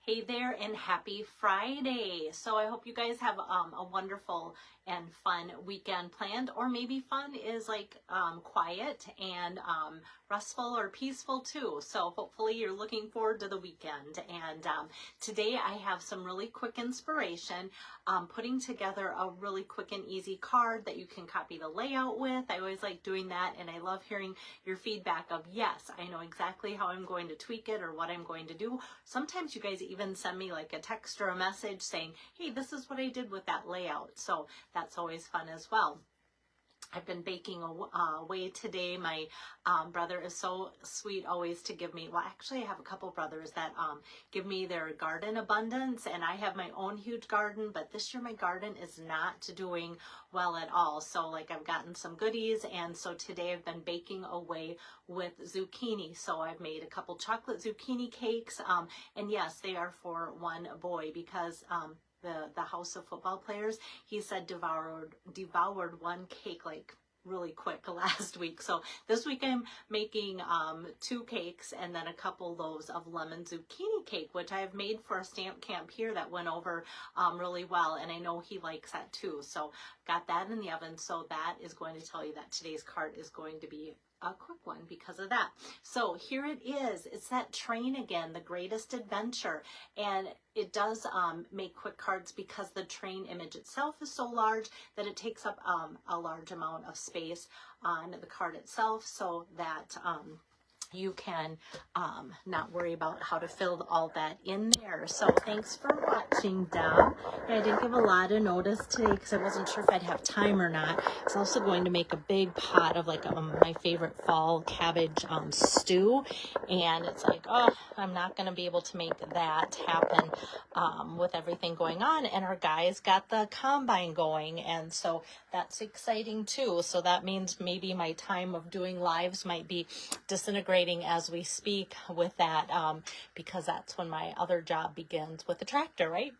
Hey there and happy Friday. So I hope you guys have a wonderful and fun weekend planned, or maybe fun is like quiet and restful or peaceful too. So hopefully you're looking forward to the weekend. And today I have some really quick inspiration, putting together a really quick and easy card that you can copy the layout with. I always like doing that, and I love hearing your feedback of, yes, I know exactly how I'm going to tweak it or what I'm going to do. Sometimes you guys even send me like a text or a message saying, hey, this is what I did with that layout. So that's always fun as well. I've been baking away today. My brother is so sweet always to give me, well, actually I have a couple brothers that give me their garden abundance, and I have my own huge garden, but this year my garden is not doing well at all. So like I've gotten some goodies, and so today I've been baking away with zucchini. So I've made a couple chocolate zucchini cakes, and yes, they are for one boy because the House of Football Players, he said devoured one cake like really quick last week. So this week I'm making 2 cakes and then a couple loaves of lemon zucchini cake, which I have made for a stamp camp here that went over really well, and I know he likes that too. So got that in the oven. So that is going to tell you that today's card is going to be a quick one because of that. So here it is. It's that train again, The Greatest Adventure. And it does make quick cards because the train image itself is so large that it takes up a large amount of space on the card itself, so that you can not worry about how to fill all that in there. So thanks for watching, Deb. I didn't give a lot of notice today because I wasn't sure if I'd have time or not. I was also going to make a big pot of like my favorite fall cabbage stew, and it's like, oh, I'm not going to be able to make that happen with everything going on. And our guys got the combine going, and so that's exciting too. So that means maybe my time of doing lives might be disintegrating as we speak with that, because that's when my other job begins with the tractor, right?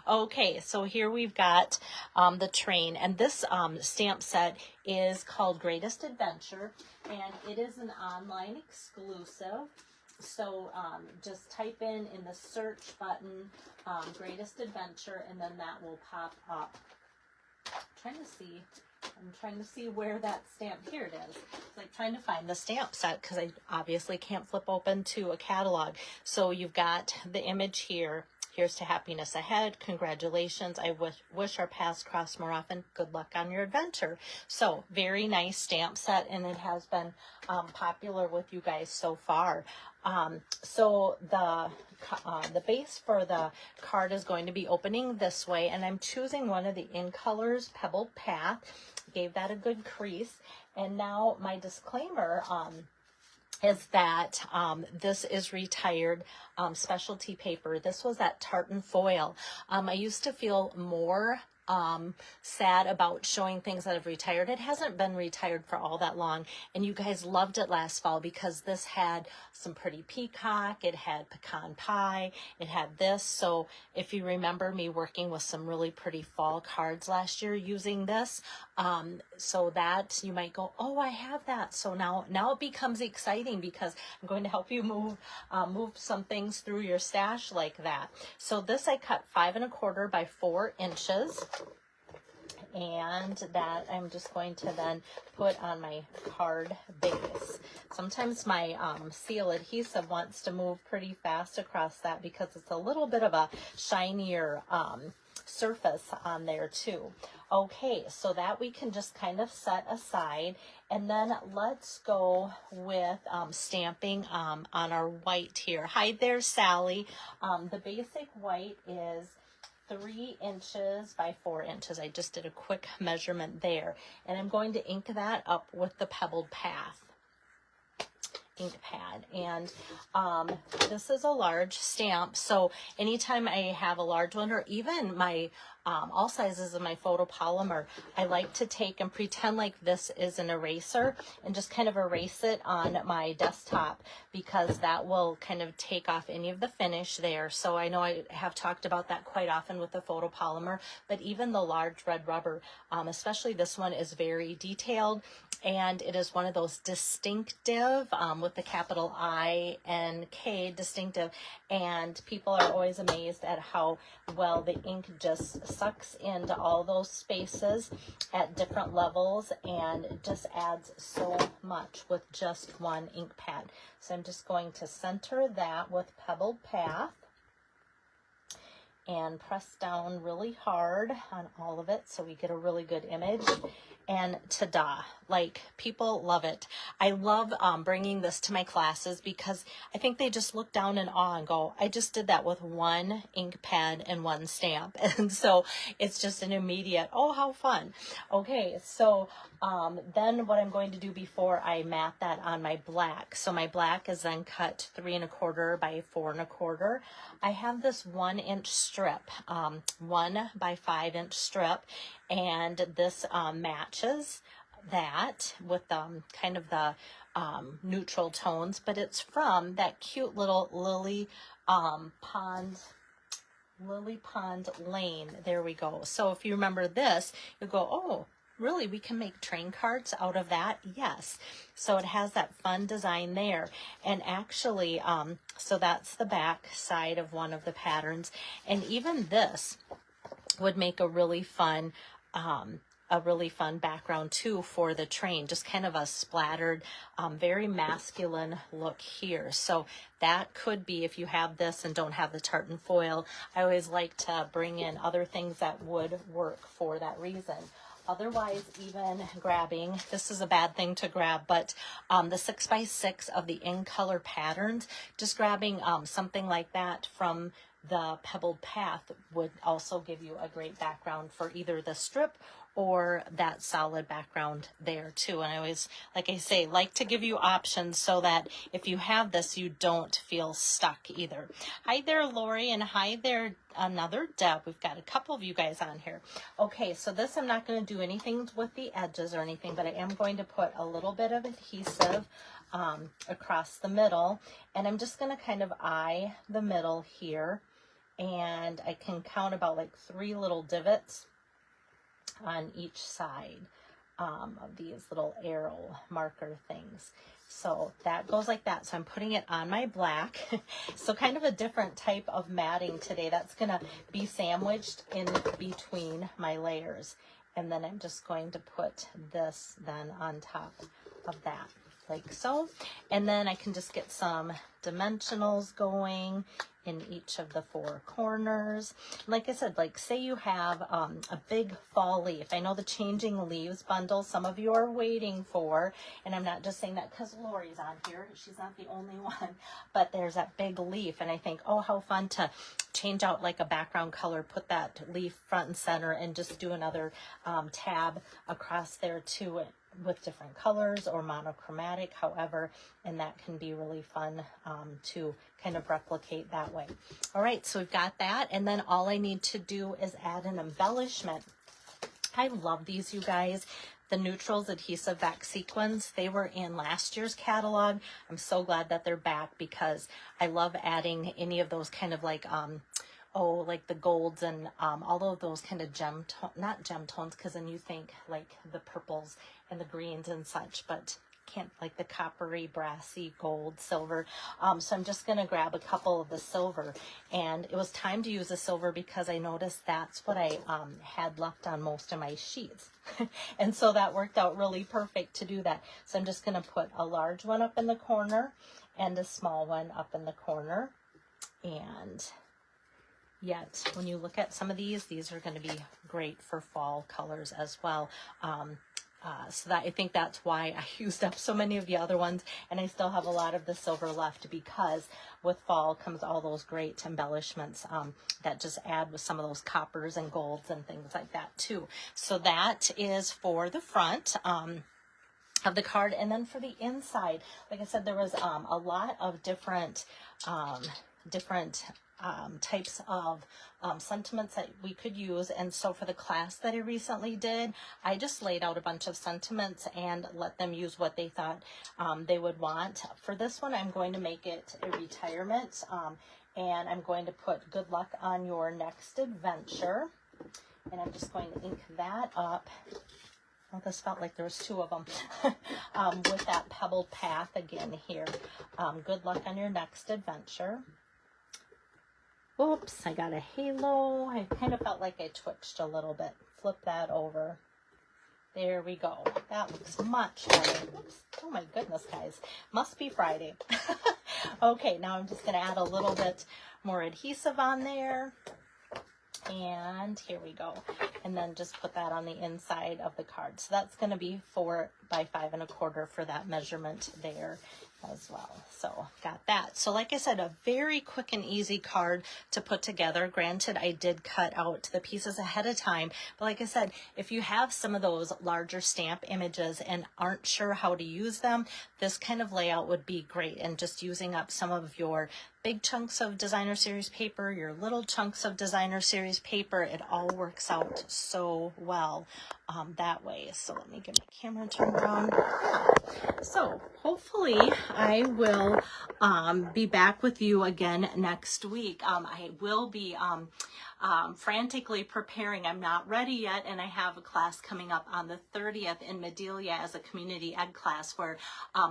Okay, so here we've got the train, and this stamp set is called Greatest Adventure, and it is an online exclusive. So just type in the search button Greatest Adventure, and then that will pop up. I'm trying to see where that stamp, here it is. It's like trying to find the stamp set because I obviously can't flip open to a catalog. So you've got the image here. Here's to happiness ahead. Congratulations. I wish our paths cross more often. Good luck on your adventure. So very nice stamp set, and it has been popular with you guys so far. So the base for the card is going to be opening this way, and I'm choosing one of the In Colors Pebbled Path. Gave that a good crease. And now my disclaimer is that this is retired specialty paper. This was that tartan foil. I used to feel more sad about showing things that have retired. It hasn't been retired for all that long, and you guys loved it last fall because this had some pretty peacock, it had pecan pie, it had this. So if you remember me working with some really pretty fall cards last year using this, so that you might go, oh, I have that. So now it becomes exciting because I'm going to help you move some things through your stash like that. So this I cut 5 1/4 by 4 inches. And that I'm just going to then put on my card base. Sometimes my seal adhesive wants to move pretty fast across that because it's a little bit of a shinier surface on there too. Okay, so that we can just kind of set aside, and then let's go with stamping on our white here. Hi there, Sally. The basic white is 3 inches by 4 inches. I just did a quick measurement there, and I'm going to ink that up with the Pebbled Path ink pad. And this is a large stamp, so anytime I have a large one, or even my all sizes of my photopolymer, I like to take and pretend like this is an eraser and just kind of erase it on my desktop, because that will kind of take off any of the finish there. So I know I have talked about that quite often with the photopolymer, but even the large red rubber, especially this one, is very detailed, and it is one of those distinctive, with the capital I-N-K, distinctive, and people are always amazed at how well the ink just sucks into all those spaces at different levels, and it just adds so much with just one ink pad. So I'm just going to center that with Pebbled Path and press down really hard on all of it so we get a really good image. And ta-da, like, people love it. I love bringing this to my classes because I think they just look down in awe and go, I just did that with one ink pad and one stamp. And so it's just an immediate, oh, how fun. Okay, so then what I'm going to do before I mat that on my black. So my black is then cut 3 1/4 by 4 1/4. I have this 1-inch strip, 1 by 5-inch strip, and this matches that with kind of the neutral tones, but it's from that cute little Lily Pond Lane. There we go. So if you remember this, you go, oh, really, we can make train cards out of that? Yes. So it has that fun design there. And actually, so that's the back side of one of the patterns. And even this would make a really fun background too for the train, just kind of a splattered, very masculine look here. So that could be, if you have this and don't have the tartan foil, I always like to bring in other things that would work for that reason. Otherwise, even grabbing, this is a bad thing to grab, but the 6x6 of the In Color patterns, just grabbing something like that from the Pebbled Path would also give you a great background for either the strip or that solid background there too. And I always, like I say, like to give you options so that if you have this, you don't feel stuck either. Hi there, Lori, and hi there, another Deb. We've got a couple of you guys on here. Okay, so this, I'm not going to do anything with the edges or anything, but I am going to put a little bit of adhesive across the middle, and I'm just going to kind of eye the middle here, and I can count about like 3 little divots on each side of these little arrow marker things. So that goes like that. So I'm putting it on my black. So kind of a different type of matting today. That's going to be sandwiched in between my layers. And then I'm just going to put this then on top of that, like so. And then I can just get some dimensionals going in each of the 4 corners. Like I said, like say you have a big fall leaf. I know the Changing Leaves bundle some of you are waiting for, and I'm not just saying that because Lori's on here. She's not the only one, but there's that big leaf, and I think, oh, how fun to change out like a background color, put that leaf front and center, and just do another tab across there too, with different colors or monochromatic, however, and that can be really fun to kind of replicate that way. All right, so we've got that, and then all I need to do is add an embellishment. I love these, you guys. The Neutrals Adhesive Back Sequins, they were in last year's catalog. I'm so glad that they're back because I love adding any of those kind of like like the golds and all of those kind of not gem tones, because then you think like the purples and the greens and such, but can't, like the coppery, brassy, gold, silver. So I'm just going to grab a couple of the silver, and it was time to use the silver because I noticed that's what I had left on most of my sheets. And so that worked out really perfect to do that. So I'm just going to put a large one up in the corner and a small one up in the corner. And yet, when you look at some of these are going to be great for fall colors as well. So that, I think that's why I used up so many of the other ones, and I still have a lot of the silver left, because with fall comes all those great embellishments that just add with some of those coppers and golds and things like that too. So that is for the front of the card. And then for the inside, like I said, there was a lot of different different types of sentiments that we could use. And so for the class that I recently did, I just laid out a bunch of sentiments and let them use what they thought they would want. For this one, I'm going to make it a retirement, and I'm going to put good luck on your next adventure. And I'm just going to ink that up. Well, this felt like there was two of them. With that pebbled path again here. Good luck on your next adventure. Oops, I got a halo. I kind of felt like I twitched a little bit. Flip that over. There we go. That looks much better. Oops. Oh my goodness, guys. Must be Friday. Okay, now I'm just going to add a little bit more adhesive on there. And here we go. And then just put that on the inside of the card. So that's going to be 4 by 5 1/4 for that measurement there as well. So got that. So like I said, a very quick and easy card to put together. Granted, I did cut out the pieces ahead of time, but like I said, if you have some of those larger stamp images and aren't sure how to use them, this kind of layout would be great. And just using up some of your big chunks of designer series paper, your little chunks of designer series paper, it all works out so well that way. So let me get my camera turned around. So hopefully I will be back with you again next week. I will be frantically preparing. I'm not ready yet, and I have a class coming up on the 30th in Medelia as a community ed class where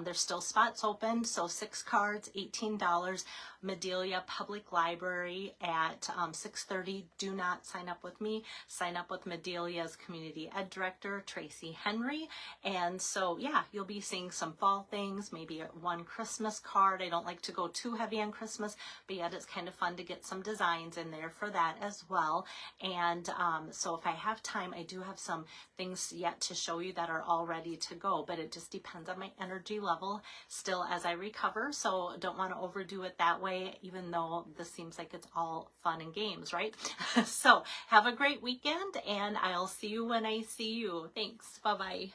there's still spots open. So 6 cards, $18. Medelia Public Library at 6:30. Do not sign up with me. Sign up with Medelia's community ed director, Tracy Henry. And so, yeah, you'll be seeing some fall things, maybe one Christmas card. I don't like to go too heavy on Christmas, but yet it's kind of fun to get some designs in there for that as well. And so if I have time, I do have some things yet to show you that are all ready to go, but it just depends on my energy level still as I recover. So don't want to overdo it that way, even though this seems like it's all fun and games, right? So have a great weekend, and I'll see you when I see you. Thanks. Bye-bye.